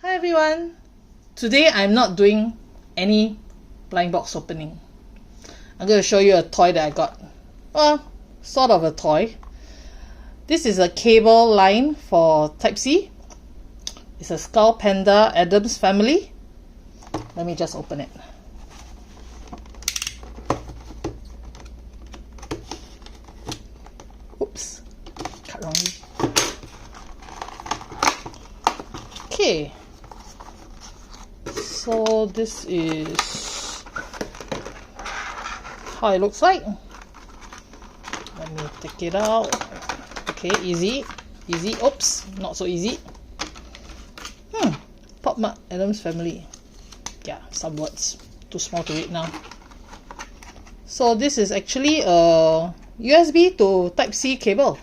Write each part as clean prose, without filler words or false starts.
Hi everyone! Today I'm not doing any blind box opening. I'm going to show you a toy that I got. Well, sort of a toy. This is a cable line for Type-C. It's a SkullPanda Addams family. Let me just open it. Oops, cut wrongly. Okay. So this is how it looks like. Let me take it out. Okay, easy. Oops, not so easy. Popmart Addams family. Yeah, some words too small to read now. So this is actually a USB to Type-C cable.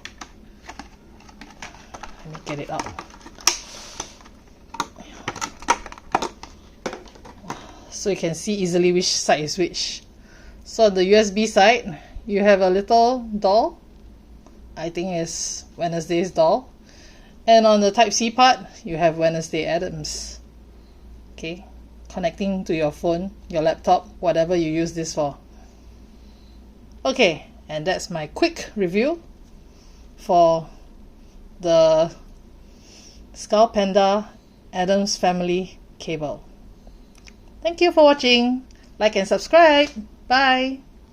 Let me get it out. So you can see easily which side is which. So the USB side, you have a little doll. I think it's Wednesday's doll. And on the Type-C part, you have Wednesday Addams. Okay, connecting to your phone, your laptop, whatever you use this for. Okay, and that's my quick review for the SkullPanda Addams family cable. Thank you for watching. Like and subscribe. Bye.